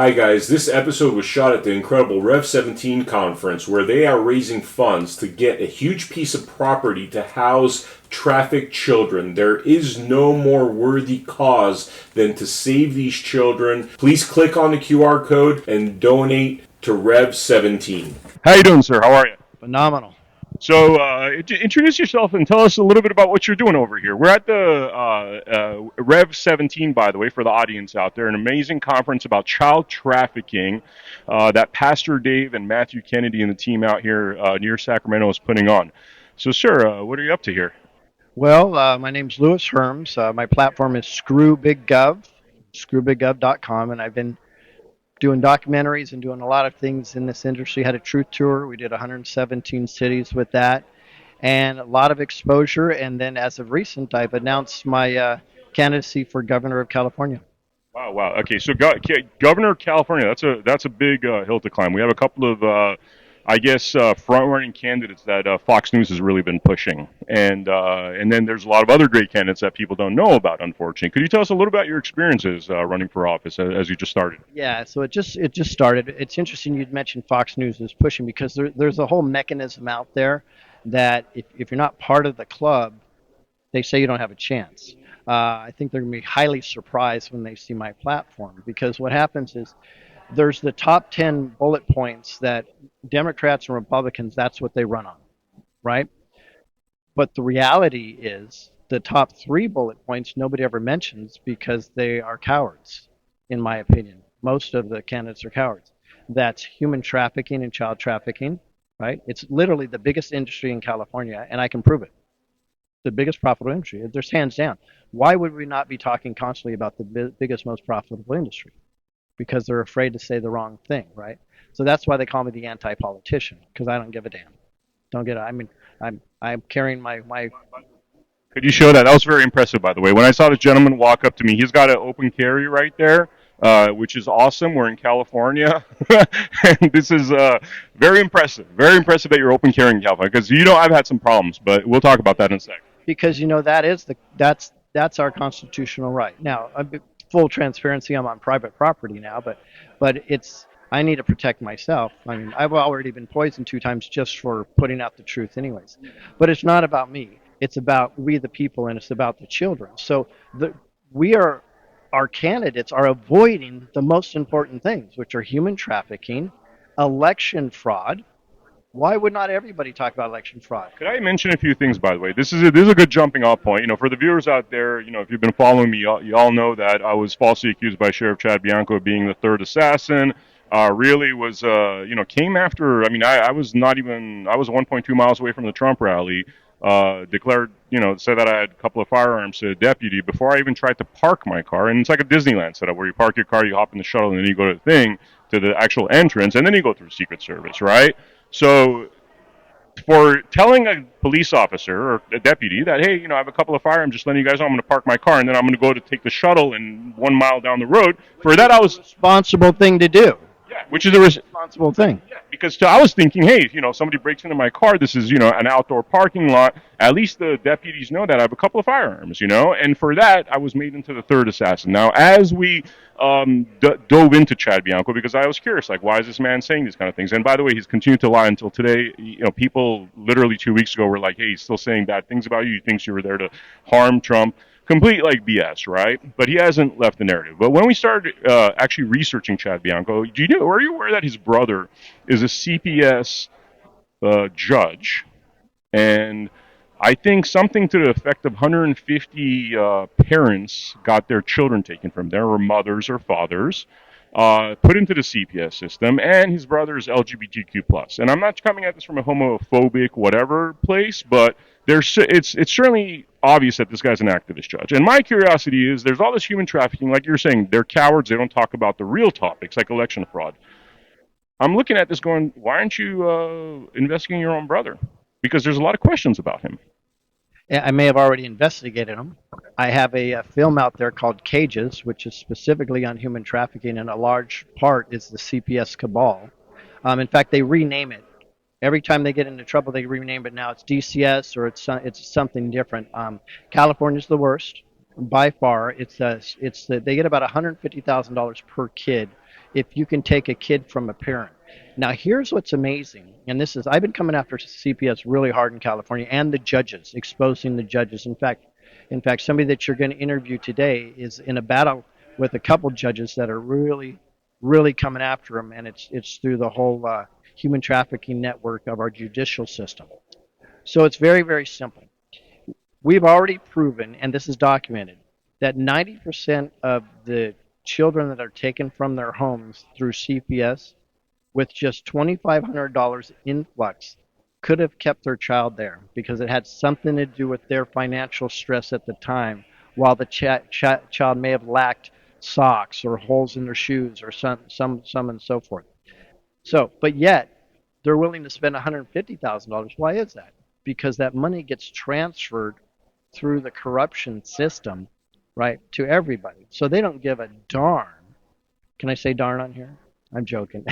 Hi guys, this episode was shot at the incredible Rev 17 conference where they are raising funds to get a huge piece of property to house trafficked children. There is no more worthy cause than to save these children. Please click on the QR code and donate to Rev 17. How you doing, sir? How are you? Phenomenal. So, introduce yourself and tell us a little bit about what you're doing over here. We're at the Rev 17, by the way, for the audience out there, an amazing conference about child trafficking that Pastor Dave and Matthew Kennedy and the team out here near Sacramento is putting on. So, sir, what are you up to here? Well, my name's Lewis Hermes. My platform is ScrewBigGov, screwbiggov.com, and I've been doing documentaries and doing a lot of things in this industry. Had a truth tour. We did 117 cities with that, and a lot of exposure. And then, as of recent, I've announced my candidacy for governor of California. Wow. Okay, so Governor of California, that's a big hill to climb. We have a couple of front-running candidates that Fox News has really been pushing, and then there's a lot of other great candidates that people don't know about, unfortunately. Could you tell us a little about your experiences running for office as you just started? Yeah, so it just started. It's interesting you'd mentioned Fox News is pushing because there's a whole mechanism out there that if you're not part of the club, they say you don't have a chance. I think they're going to be highly surprised when they see my platform because what happens is there's the top 10 bullet points that Democrats and Republicans, that's what they run on, right? But the reality is the top 3 bullet points nobody ever mentions because they are cowards, in my opinion. Most of the candidates are cowards. That's human trafficking and child trafficking, right? It's literally the biggest industry in California, and I can prove it. The biggest profitable industry. There's hands down. Why would we not be talking constantly about the biggest, most profitable industry? Because they're afraid to say the wrong thing, right? So that's why they call me the anti-politician, because I don't give a damn. Don't get it. I mean, I'm carrying my. Could you show that? That was very impressive, by the way. When I saw this gentleman walk up to me, he's got an open carry right there, which is awesome. We're in California, and this is very impressive. Very impressive that you're open carrying in California, because I've had some problems, but we'll talk about that in a sec. Because that's our constitutional right. Now, full transparency, I'm on private property now, but I need to protect myself. I mean, I've already been poisoned 2 times just for putting out the truth anyways. But it's not about me. It's about we the people, and it's about the children. So our candidates are avoiding the most important things, which are human trafficking, election fraud. Why would not everybody talk about election fraud? Could I mention a few things, by the way? This is a good jumping off point. For the viewers out there, if you've been following me, you all know that I was falsely accused by Sheriff Chad Bianco of being the third assassin. Really was, came after. I mean, I was 1.2 miles away from the Trump rally. Declared, said that I had a couple of firearms to a deputy before I even tried to park my car. And it's like a Disneyland setup where you park your car, you hop in the shuttle, and then you go to the actual entrance, and then you go through Secret Service, right? So for telling a police officer or a deputy that, hey, I have a couple of firearms, just letting you guys know I'm going to park my car, and then I'm going to go to take the shuttle and 1 mile down the road, for that I was... Responsible thing to do. Yeah, which is a responsible thing. Yeah, because I was thinking, hey, somebody breaks into my car, this is, an outdoor parking lot, at least the deputies know that I have a couple of firearms, and for that, I was made into the third assassin. Now, as we dove into Chad Bianco, because I was curious, like, why is this man saying these kind of things? And by the way, he's continued to lie until today. People literally 2 weeks ago were like, hey, he's still saying bad things about you. He thinks you were there to harm Trump. Complete BS, right? But he hasn't left the narrative. But when we started actually researching Chad Bianco, were you aware that his brother is a CPS judge? And I think something to the effect of 150 parents got their children taken from them, or mothers or fathers, put into the CPS system, and his brother is LGBTQ+. And I'm not coming at this from a homophobic whatever place, but it's certainly obvious that this guy's an activist judge. And my curiosity is, there's all this human trafficking, like you're saying, they're cowards, they don't talk about the real topics, like election fraud. I'm looking at this going, why aren't you investigating your own brother? Because there's a lot of questions about him. I may have already investigated him. I have a film out there called Cages, which is specifically on human trafficking, and a large part is the CPS cabal. In fact, they rename it. Every time they get into trouble, they rename it. Now it's DCS or it's something different. California's the worst. by far. They get about $150,000 per kid if you can take a kid from a parent. Now, here's what's amazing, and this is I've been coming after CPS really hard in California and the judges, exposing the judges. In fact, somebody that you're going to interview today is in a battle with a couple judges that are really, really coming after him, and it's through the whole human trafficking network of our judicial system. So it's very, very simple. We've already proven, and this is documented, that 90% of the children that are taken from their homes through CPS with just $2,500 influx could have kept their child there because it had something to do with their financial stress at the time, while the child may have lacked socks or holes in their shoes or some and so forth. So, but yet they're willing to spend $150,000. Why is that? Because that money gets transferred through the corruption system, right, to everybody. So they don't give a darn. Can I say darn on here? I'm joking.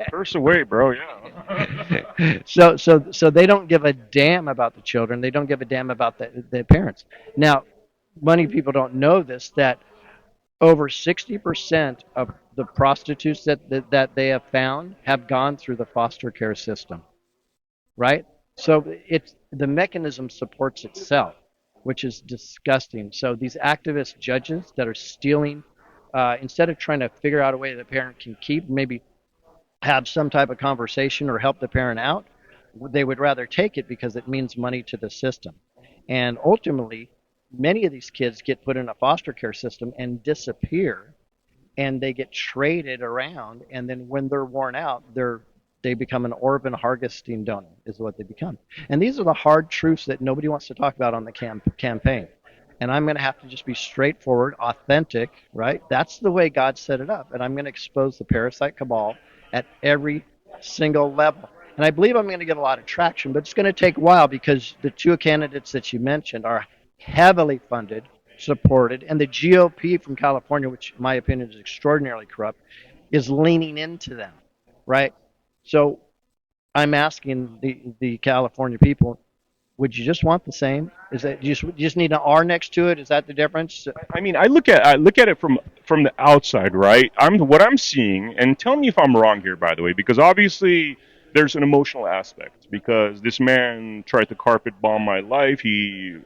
Curse away, bro. Yeah. So they don't give a damn about the children. They don't give a damn about the parents. Now, many people don't know this, that over 60% of the prostitutes that they have found have gone through the foster care system, right? So the mechanism supports itself, which is disgusting. So these activist judges that are stealing, instead of trying to figure out a way the parent can keep, maybe have some type of conversation or help the parent out, they would rather take it because it means money to the system. And ultimately, many of these kids get put in a foster care system and disappear, and they get traded around, and then when they're worn out, they become an orphan harvesting donor is what they become. And these are the hard truths that nobody wants to talk about on the campaign. And I'm going to have to just be straightforward, authentic, right? That's the way God set it up. And I'm going to expose the parasite cabal at every single level. And I believe I'm going to get a lot of traction, but it's going to take a while because the two candidates that you mentioned are heavily funded, supported, and the GOP from California, which in my opinion is extraordinarily corrupt, is leaning into them, right? So I'm asking the California people, would you just want the same? Is that you just need an R next to it? Is that the difference? I mean, I look at it from the outside, right? What I'm seeing, and tell me if I'm wrong here, by the way, because obviously there's an emotional aspect because this man tried to carpet bomb my life. He,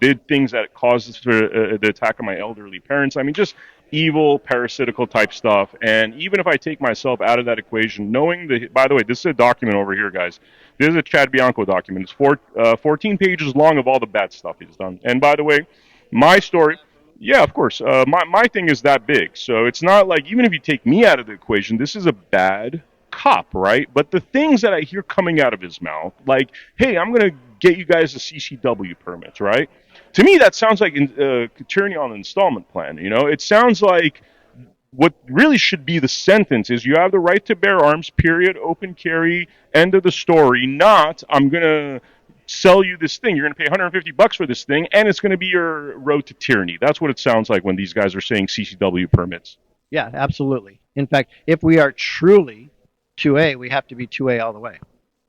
did things that caused the attack of my elderly parents. I mean, just evil, parasitical type stuff. And even if I take myself out of that equation, knowing that, by the way, this is a document over here, guys. This is a Chad Bianco document. It's 14 pages long of all the bad stuff he's done. And by the way, my story, yeah, of course, my thing is that big. So it's not like, even if you take me out of the equation, this is a bad cop, right? But the things that I hear coming out of his mouth, like, hey, I'm going to get you guys the CCW permits, right? To me, that sounds like tyranny on an installment plan. It sounds like what really should be the sentence is you have the right to bear arms, period, open carry, end of the story, not I'm going to sell you this thing. You're going to pay $150 for this thing, and it's going to be your road to tyranny. That's what it sounds like when these guys are saying CCW permits. Yeah, absolutely. In fact, if we are truly 2A, we have to be 2A all the way,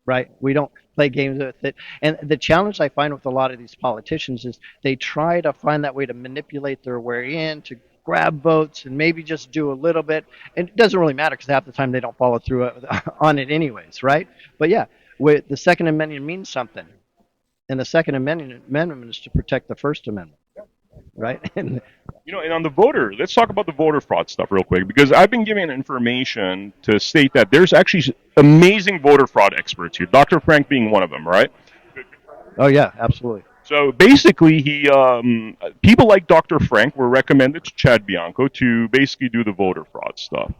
right? We don't play games with it. And the challenge I find with a lot of these politicians is they try to find that way to manipulate their way in, to grab votes and maybe just do a little bit. And it doesn't really matter because half the time they don't follow through on it anyways, right? But yeah, the Second Amendment means something. And the Second Amendment is to protect the First Amendment, right? And on the voter, let's talk about the voter fraud stuff real quick, because I've been given information to state that there's actually amazing voter fraud experts here, Dr. Frank being one of them, right? Oh, yeah, absolutely. So basically, people like Dr. Frank were recommended to Chad Bianco to basically do the voter fraud stuff.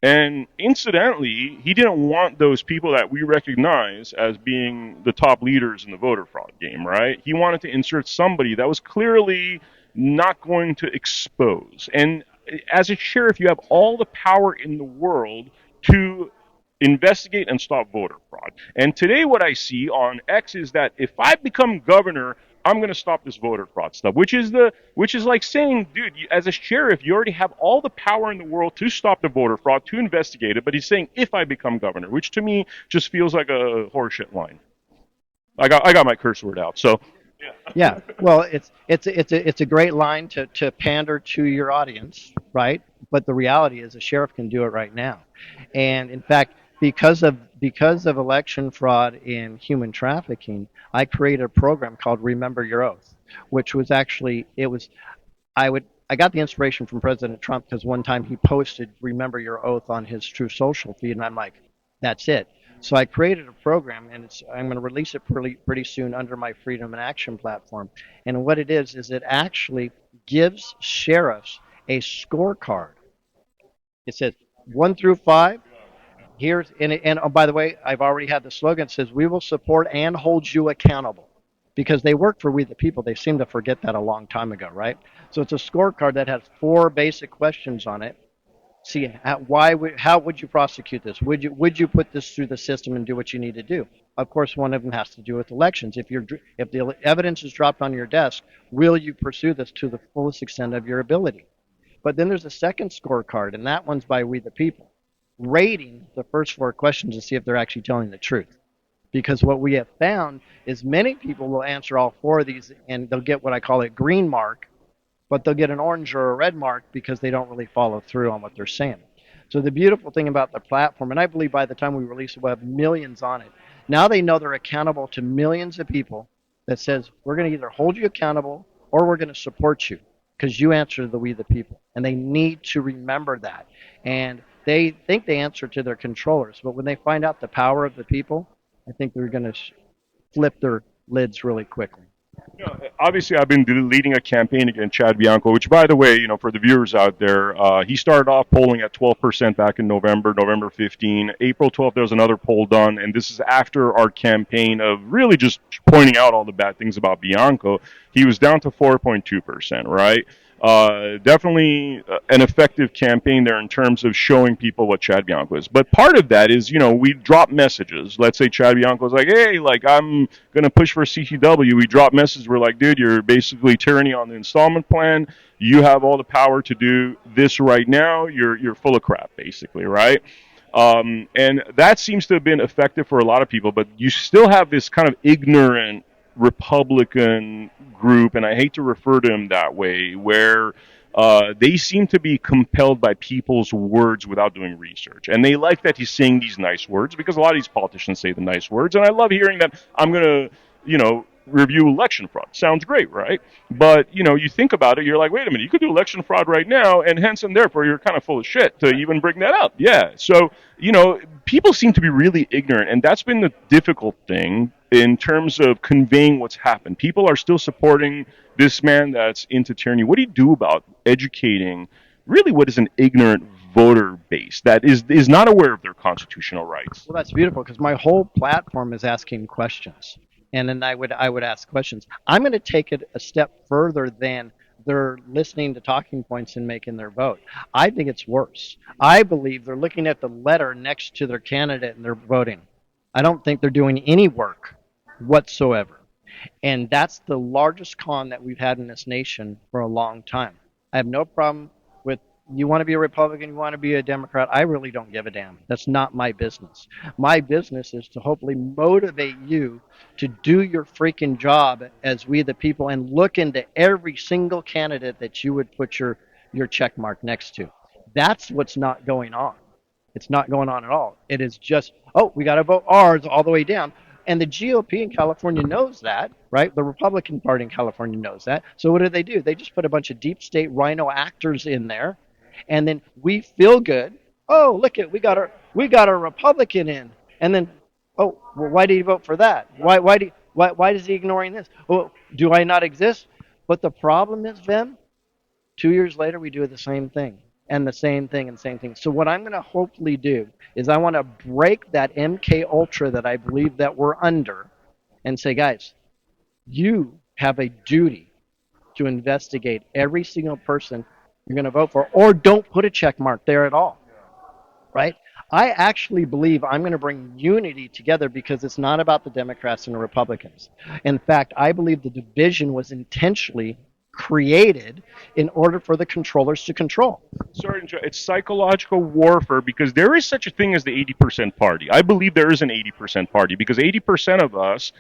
And incidentally, he didn't want those people that we recognize as being the top leaders in the voter fraud game, right? He wanted to insert somebody that was clearly not going to expose. And as a sheriff, you have all the power in the world to investigate and stop voter fraud. And today what I see on X is that if I become governor, I'm going to stop this voter fraud stuff, which is like saying, dude, as a sheriff, you already have all the power in the world to stop the voter fraud, to investigate it. But he's saying, if I become governor, which to me just feels like a horseshit line. I got my curse word out. So Yeah, well, it's a great line to pander to your audience, right? But the reality is, a sheriff can do it right now, and in fact, because of election fraud in human trafficking, I created a program called Remember Your Oath, which was actually it was I got the inspiration from President Trump because one time he posted "Remember Your Oath" on his True Social feed, and I'm like, that's it. So I created a program, and I'm going to release it pretty soon under my Freedom and Action platform. And what it is it actually gives sheriffs a scorecard. It says 1 through 5. Here's and oh, by the way, I've already had the slogan. It says we will support and hold you accountable, because they work for we the people. They seem to forget that a long time ago, right? So it's a scorecard that has 4 basic questions on it. See, how would you prosecute this? Would you put this through the system and do what you need to do? Of course, one of them has to do with elections. If the evidence is dropped on your desk, will you pursue this to the fullest extent of your ability? But then there's a second scorecard, and that one's by we the people, rating the first 4 questions to see if they're actually telling the truth. Because what we have found is many people will answer all 4 of these, and they'll get what I call a green mark, but they'll get an orange or a red mark because they don't really follow through on what they're saying. So the beautiful thing about the platform, and I believe by the time we release it, we'll have millions on it. Now they know they're accountable to millions of people that says, we're going to either hold you accountable or we're going to support you because you answer to the we the people. And they need to remember that. And they think they answer to their controllers, but when they find out the power of the people, I think they're going to flip their lids really quickly. Obviously, I've been leading a campaign against Chad Bianco, which, by the way, for the viewers out there, he started off polling at 12% back in November 15. April 12th, there was another poll done, and this is after our campaign of really just pointing out all the bad things about Bianco. He was down to 4.2%, right? Definitely an effective campaign there in terms of showing people what Chad Bianco is. But part of that is, we drop messages. Let's say Chad Bianco's like, hey, like, I'm going to push for CCW. We drop messages. We're like, dude, you're basically tyranny on the installment plan. You have all the power to do this right now. You're full of crap, basically, right? And that seems to have been effective for a lot of people, but you still have this kind of ignorant Republican group, and I hate to refer to them that way, where they seem to be compelled by people's words without doing research. And they like that he's saying these nice words because a lot of these politicians say the nice words. And I love hearing that I'm going to, review election fraud. Sounds great, right? But, you think about it, you're like, wait a minute, you could do election fraud right now, and hence and therefore you're kind of full of shit to even bring that up. Yeah. So, people seem to be really ignorant, and that's been the difficult thing in terms of conveying what's happened. People are still supporting this man that's into tyranny. What do you do about educating really what is an ignorant voter base that is not aware of their constitutional rights? Well, that's beautiful because my whole platform is asking questions, and then I would ask questions. I'm going to take it a step further than they're listening to talking points and making their vote. I think it's worse. I believe they're looking at the letter next to their candidate and they're voting. I don't think they're doing any work whatsoever. And that's the largest con that we've had in this nation for a long time. I have no problem with you want to be a Republican, you want to be a Democrat. I really don't give a damn. That's not my business. My business is to hopefully motivate you to do your freaking job as we the people and look into every single candidate that you would put your check mark next to. That's what's not going on. It's not going on at all. It is just, oh, we got to vote ours all the way down. And the GOP in California knows that, right? The Republican Party in California knows that. So what do? They just put a bunch of deep state rhino actors in there, and then we feel good. Oh, look at we got our Republican in, and then, oh, well, why did he vote for that? Why is he ignoring this? Oh, do I not exist? But the problem is, Vem, 2 years later we do the same thing. And the same thing and same thing. So what I'm going to hopefully do is I want to break that MK Ultra that I believe that we're under and say, guys, you have a duty to investigate every single person you're going to vote for, or don't put a check mark there at all, right? I actually believe I'm going to bring unity together because it's not about the Democrats and the Republicans. In fact, I believe the division was intentionally created in order for the controllers to control. Sorry, it's psychological warfare because there is such a thing as the 80% party. I believe there is an 80% party because 80% of us,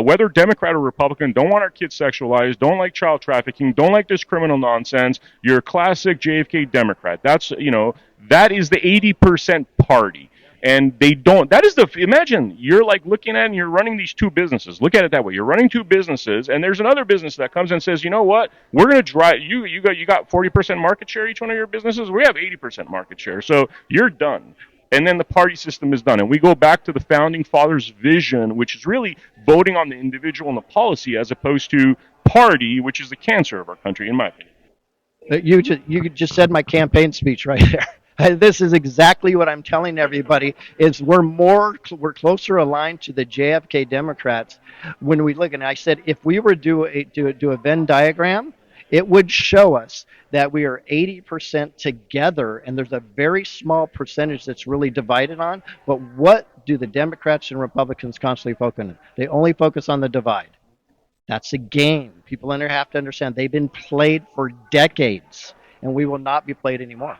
whether Democrat or Republican, don't want our kids sexualized, don't like child trafficking, don't like this criminal nonsense. You're a classic JFK Democrat. That is the 80% party. And they don't. That is imagine you're like looking at and you're running these two businesses. Look at it that way. You're running two businesses, and there's another business that comes and says, you know what? We're going to drive you got 40% market share each one of your businesses. We have 80% market share, so you're done. And then the party system is done, and we go back to the founding fathers' vision, which is really voting on the individual and the policy as opposed to party, which is the cancer of our country, in my opinion. You just said my campaign speech right there. This is exactly what I'm telling everybody. Is we're closer aligned to the JFK Democrats when we look. And I said if we were to do a Venn diagram, it would show us that we are 80% together, and there's a very small percentage that's really divided on. But what do the Democrats and Republicans constantly focus on? They only focus on the divide. That's a game. People in there have to understand they've been played for decades, and we will not be played anymore.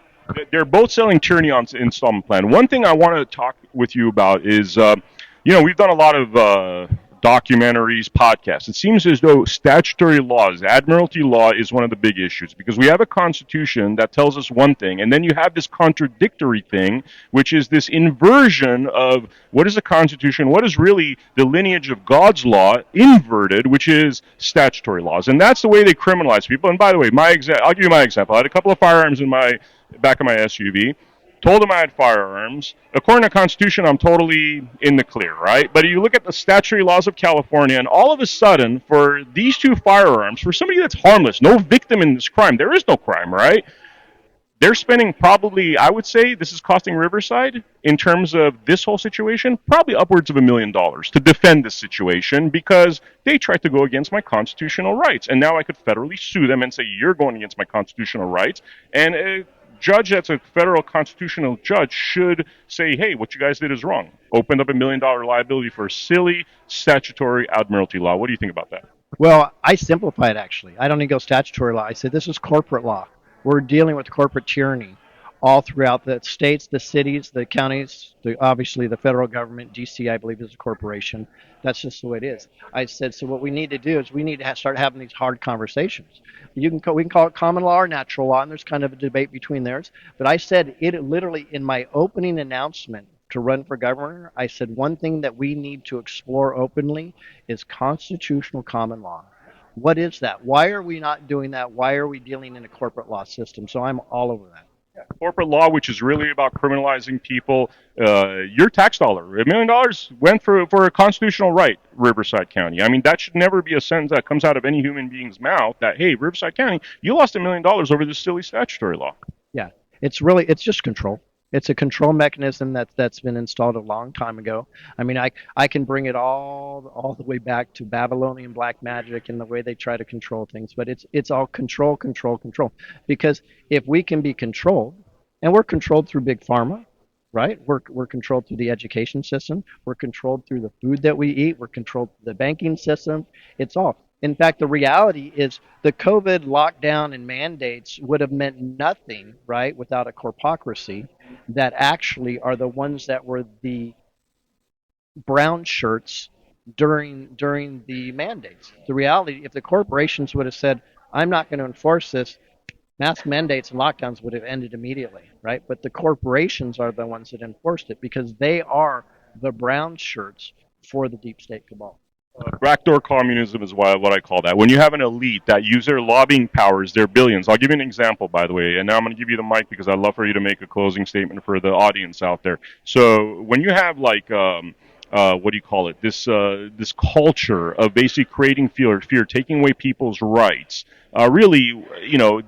They're both selling tyranny on installment plan. One thing I want to talk with you about is, we've done a lot of documentaries, podcasts. It seems as though statutory laws, admiralty law is one of the big issues because we have a constitution that tells us one thing, and then you have this contradictory thing, which is this inversion of what is a constitution, what is really the lineage of God's law, inverted, which is statutory laws. And that's the way they criminalize people. And by the way, I'll give you my example. I had a couple of firearms in my back of my SUV. Told them I had firearms. According to the Constitution, I'm totally in the clear, right? But you look at the statutory laws of California, and all of a sudden, for these two firearms, for somebody that's harmless, no victim in this crime, there is no crime, right? They're spending probably, I would say, this is costing Riverside, in terms of this whole situation, probably upwards of $1 million to defend this situation because they tried to go against my constitutional rights. And now I could federally sue them and say, you're going against my constitutional rights. And judge that's a federal constitutional judge should say, hey, what you guys did is wrong. Opened up $1 million liability for a silly statutory admiralty law. What do you think about that? Well, I simplify it, actually. I don't even go statutory law. I said this is corporate law. We're dealing with corporate tyranny all throughout the states, the cities, the counties, obviously the federal government. DC, I believe, is a corporation. That's just the way it is. I said, so what we need to do is we need to start having these hard conversations. We can call it common law or natural law, and there's kind of a debate between theirs. But I said it literally in my opening announcement to run for governor, I said one thing that we need to explore openly is constitutional common law. What is that? Why are we not doing that? Why are we dealing in a corporate law system? So I'm all over that. Corporate law, which is really about criminalizing people. Your tax dollar, $1 million went for a constitutional right, Riverside County. I mean, that should never be a sentence that comes out of any human being's mouth that, hey, Riverside County, you lost $1 million over this silly statutory law. Yeah, it's just control. It's a control mechanism that's been installed a long time ago. I mean, I can bring it all the way back to Babylonian black magic and the way they try to control things. But it's all control. Because if we can be controlled, and we're controlled through big pharma, right? We're controlled through the education system. We're controlled through the food that we eat. We're controlled through the banking system. It's all. In fact, the reality is the COVID lockdown and mandates would have meant nothing, right, without a corpocracy that actually are the ones that were the brown shirts during the mandates. The reality, if the corporations would have said, I'm not going to enforce this, mask mandates and lockdowns would have ended immediately, right? But the corporations are the ones that enforced it because they are the brown shirts for the deep state cabal. Backdoor communism is what I call that. When you have an elite that use their lobbying powers, their billions. I'll give you an example, by the way, and now I'm going to give you the mic because I'd love for you to make a closing statement for the audience out there. So when you have like, what do you call it? This culture of basically creating fear, taking away people's rights. Really,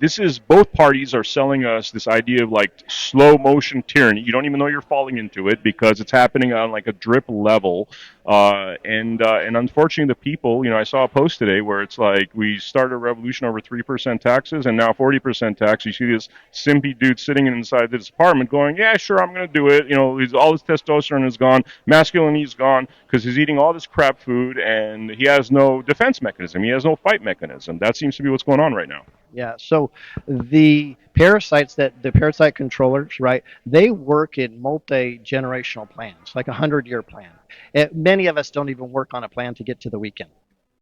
this is both parties are selling us this idea of like slow motion tyranny. You don't even know you're falling into it because it's happening on like a drip level. And unfortunately, the people, I saw a post today where it's like we started a revolution over 3% taxes and now 40% tax. You see this simpy dude sitting inside this apartment going, yeah, sure, I'm going to do it. All his testosterone is gone, masculinity is gone because he's eating all this crap food and he has no defense mechanism. He has no fight mechanism. That seems to be what's going going on right now? Yeah. So the parasite controllers, right? They work in multi-generational plans, like a 100-year plan. Many of us don't even work on a plan to get to the weekend,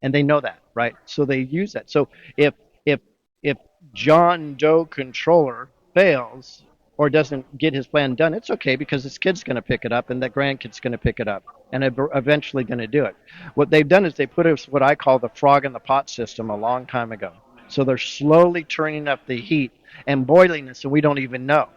and they know that, right? So they use that. So if if John Doe controller fails or doesn't get his plan done, it's okay because his kid's going to pick it up and the grandkid's going to pick it up and eventually going to do it. What they've done is they put us what I call the frog in the pot system a long time ago. So they're slowly turning up the heat and boiling us, and we don't even know.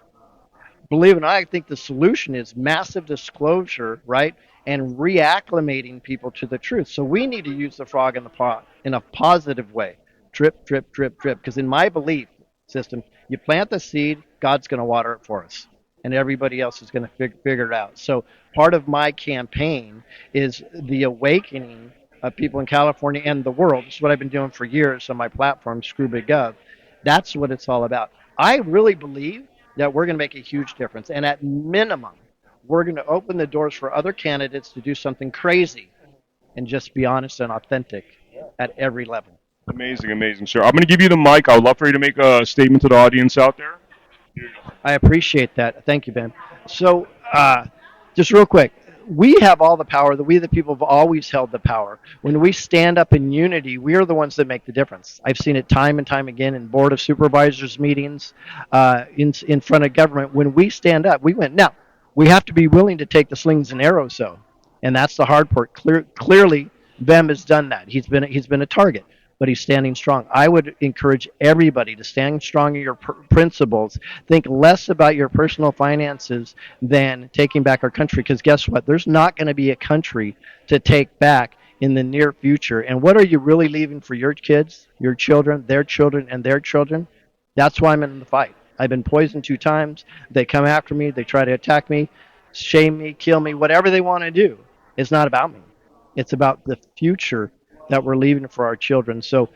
Believe it or not, I think the solution is massive disclosure, right? And reacclimating people to the truth. So we need to use the frog in the pot in a positive way. Drip, drip, drip, drip. Because in my belief system, you plant the seed, God's going to water it for us. And everybody else is going to figure it out. So part of my campaign is the awakening of people in California and the world. This is what I've been doing for years on my platform, ScrewBigGov. That's what it's all about. I really believe that we're going to make a huge difference. And at minimum, we're going to open the doors for other candidates to do something crazy and just be honest and authentic at every level. Amazing, amazing, sir. I'm going to give you the mic. I would love for you to make a statement to the audience out there. I appreciate that. Thank you, Ben. So, just real quick, we have all the power. We, the people, have always held the power. When we stand up in unity, we are the ones that make the difference. I've seen it time and time again in board of supervisors meetings, in front of government. When we stand up, we win. Now, we have to be willing to take the slings and arrows, though, and that's the hard part. Clearly, Vem has done that. He's been a target, but he's standing strong. I would encourage everybody to stand strong in your principles. Think less about your personal finances than taking back our country, because guess what? There's not going to be a country to take back in the near future. And what are you really leaving for your kids, your children, and their children? That's why I'm in the fight. I've been poisoned 2 times. They come after me. They try to attack me, shame me, kill me, whatever they want to do. It's not about me. It's about the future that we're leaving for our children. So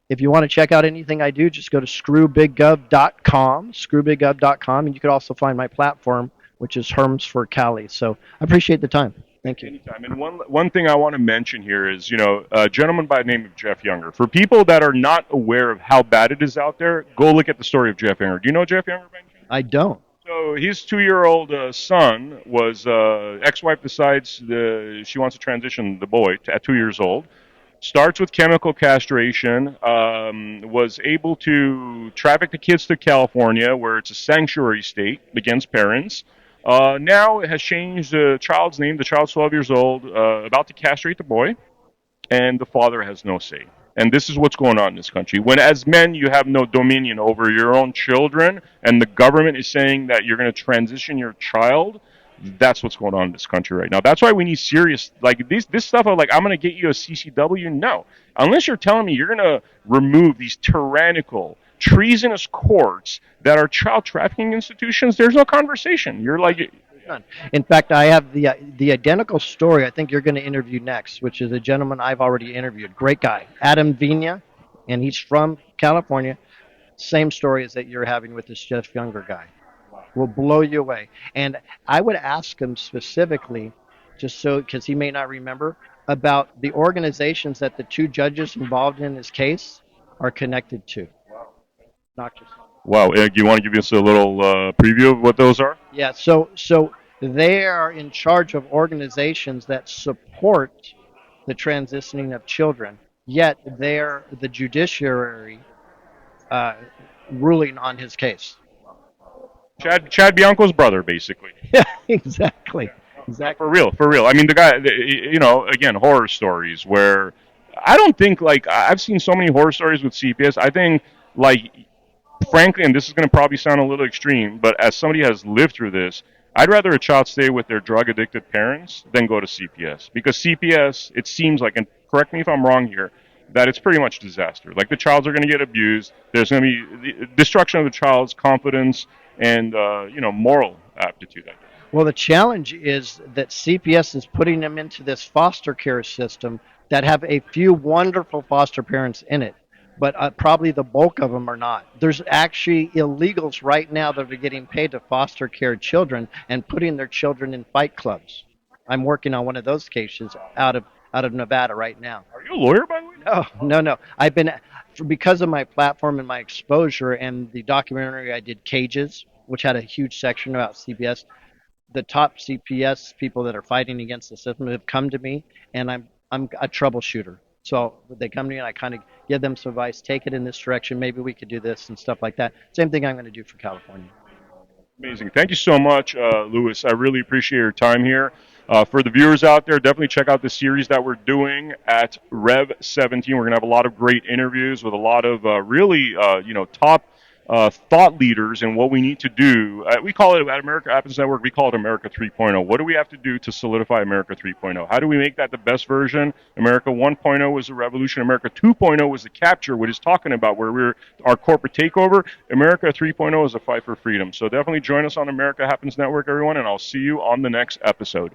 if you want to check out anything I do, just go to screwbiggov.com, and you can also find my platform, which is Hermes for Cali. So I appreciate the time. Thank you. Anytime. And one thing I want to mention here is, a gentleman by the name of Jeff Younger. For people that are not aware of how bad it is out there, go look at the story of Jeff Younger. Do you know Jeff Younger, Ben? I don't. So his 2-year-old son was ex-wife decides she wants to transition the boy at 2 years old. Starts with chemical castration. Was able to traffic the kids to California, where it's a sanctuary state against parents. Now it has changed the child's name. The child's 12 years old, about to castrate the boy, and the father has no say. And this is what's going on in this country. When as men you have no dominion over your own children, and the government is saying that you're going to transition your child, that's what's going on in this country right now. That's why we need serious, like this stuff of like, I'm going to get you a CCW. No. Unless you're telling me you're going to remove these tyrannical, treasonous courts that are child trafficking institutions, there's no conversation. You're like... In fact, I have the identical story I think you're going to interview next, which is a gentleman I've already interviewed. Great guy, Adam Vina, and he's from California. Same story as that you're having with this Jeff Younger guy. Will blow you away. And I would ask him specifically, just so, because he may not remember, about the organizations that the 2 judges involved in this case are connected to. Not just... Wow, do you want to give us a little preview of what those are? Yeah, so they are in charge of organizations that support the transitioning of children, yet they're the judiciary ruling on his case. Chad Bianco's brother, basically. Yeah, exactly. For real. I mean, the guy, again, horror stories where I don't think, like, I've seen so many horror stories with CPS. I think, like, frankly, and this is going to probably sound a little extreme, but as somebody who has lived through this, I'd rather a child stay with their drug-addicted parents than go to CPS. Because CPS, it seems like, and correct me if I'm wrong here, that it's pretty much disaster. Like, the childs are going to get abused. There's going to be the destruction of the child's confidence and, moral aptitude, I guess. Well, the challenge is that CPS is putting them into this foster care system that have a few wonderful foster parents in it, but probably the bulk of them are not. There's actually illegals right now that are getting paid to foster care children and putting their children in fight clubs. I'm working on one of those cases out of Nevada right now. Are you a lawyer, by the way? No. I've been because of my platform and my exposure and the documentary I did, Cages, which had a huge section about CPS, the top CPS people that are fighting against the system have come to me, and I'm a troubleshooter. So they come to me and I kind of give them some advice, take it in this direction, maybe we could do this and stuff like that. Same thing I'm going to do for California. Amazing. Thank you so much, Lewis. I really appreciate your time here. For the viewers out there, definitely check out the series that we're doing at Rev 17. We're going to have a lot of great interviews with a lot of really, top thought leaders and what we need to do. We call it at America Happens Network, we call it America 3.0. What do we have to do to solidify America 3.0? How do we make that the best version? America 1.0 was the revolution. America 2.0 was the capture, what he's talking about, where we're our corporate takeover. America 3.0 is a fight for freedom. So definitely join us on America Happens Network, everyone, and I'll see you on the next episode.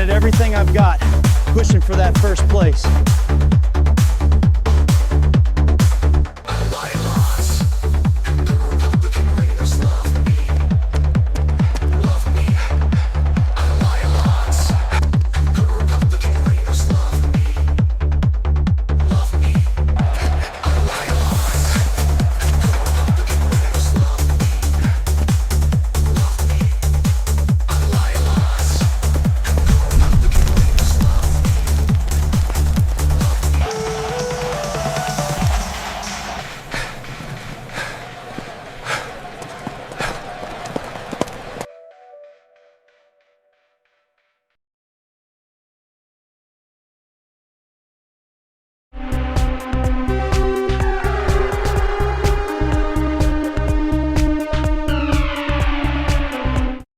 Everything I've got, pushing for that first place.